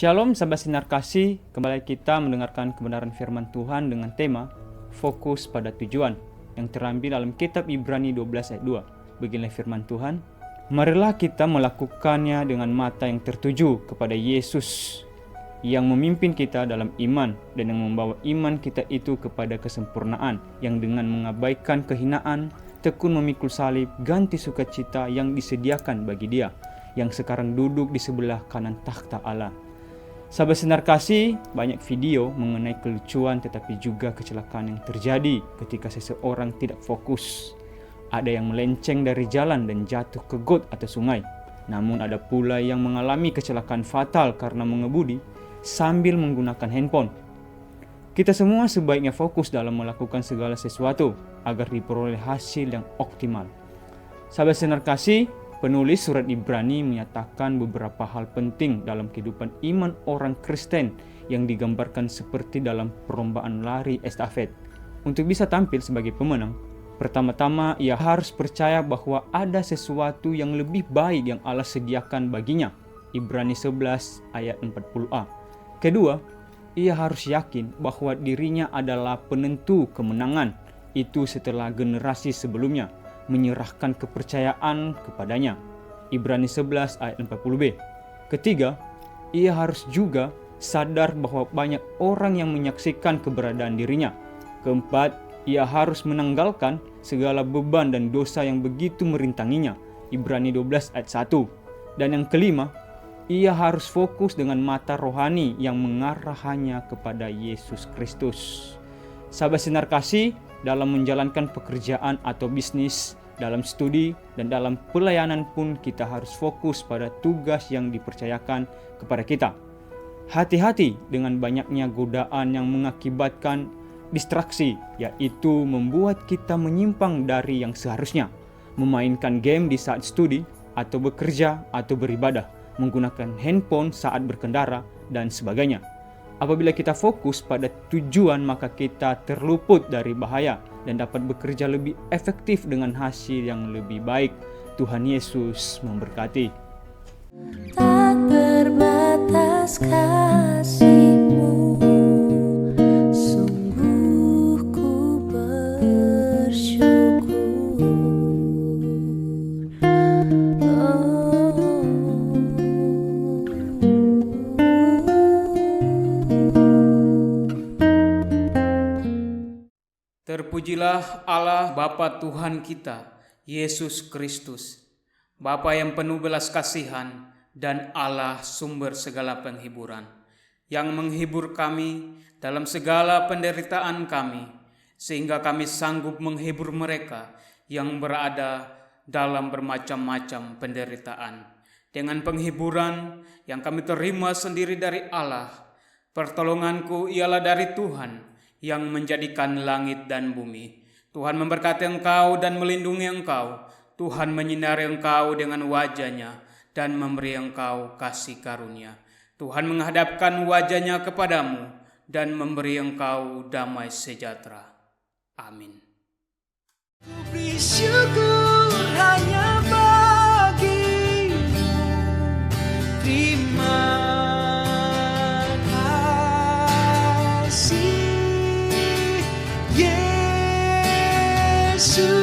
Shalom sahabat sinar kasih, kembali kita mendengarkan kebenaran firman Tuhan dengan tema Fokus pada Tujuan yang terambil dalam kitab Ibrani 12 ayat 2. Beginilah firman Tuhan, marilah kita melakukannya dengan mata yang tertuju kepada Yesus yang memimpin kita dalam iman dan yang membawa iman kita itu kepada kesempurnaan, yang dengan mengabaikan kehinaan, tekun memikul salib, ganti sukacita yang disediakan bagi Dia yang sekarang duduk di sebelah kanan takhta Allah. Sahabat sinar kasih, banyak video mengenai kelucuan tetapi juga kecelakaan yang terjadi ketika seseorang tidak fokus. Ada yang melenceng dari jalan dan jatuh ke got atau sungai. Namun ada pula yang mengalami kecelakaan fatal karena mengemudi sambil menggunakan handphone. Kita semua sebaiknya fokus dalam melakukan segala sesuatu agar diperoleh hasil yang optimal. Sahabat sinar kasih, penulis surat Ibrani menyatakan beberapa hal penting dalam kehidupan iman orang Kristen yang digambarkan seperti dalam perlombaan lari estafet. Untuk bisa tampil sebagai pemenang, pertama-tama ia harus percaya bahwa ada sesuatu yang lebih baik yang Allah sediakan baginya. Ibrani 11 ayat 40a. Kedua, ia harus yakin bahwa dirinya adalah penentu kemenangan. Itu setelah generasi sebelumnya menyerahkan kepercayaan kepadanya. Ibrani 11 ayat 40b. Ketiga, ia harus juga sadar bahwa banyak orang yang menyaksikan keberadaan dirinya. Keempat, ia harus menanggalkan segala beban dan dosa yang begitu merintanginya. Ibrani 12 ayat 1. Dan yang kelima, ia harus fokus dengan mata rohani yang mengarah hanya kepada Yesus Kristus. Sahabat sinar kasih, dalam menjalankan pekerjaan atau bisnis, dalam studi, dan dalam pelayanan pun kita harus fokus pada tugas yang dipercayakan kepada kita. Hati-hati dengan banyaknya godaan yang mengakibatkan distraksi, yaitu membuat kita menyimpang dari yang seharusnya. Memainkan game di saat studi, atau bekerja, atau beribadah, menggunakan handphone saat berkendara, dan sebagainya. Apabila kita fokus pada tujuan, maka kita terluput dari bahaya dan dapat bekerja lebih efektif dengan hasil yang lebih baik. Tuhan Yesus memberkati. Tak terbatas kasih-Mu, sungguh ku bersyukur. Terpujilah Allah Bapa Tuhan kita, Yesus Kristus, Bapa yang penuh belas kasihan dan Allah sumber segala penghiburan, yang menghibur kami dalam segala penderitaan kami, sehingga kami sanggup menghibur mereka yang berada dalam bermacam-macam penderitaan. Dengan penghiburan yang kami terima sendiri dari Allah, pertolonganku ialah dari Tuhan, yang menjadikan langit dan bumi. Tuhan memberkati engkau dan melindungi engkau. Tuhan menyinari engkau dengan wajah-Nya dan memberi engkau kasih karunia. Tuhan menghadapkan wajah-Nya kepadamu dan memberi engkau damai sejahtera. Amin. Ku beri syukur hanya bagi-Mu. Terima kasih Yesus.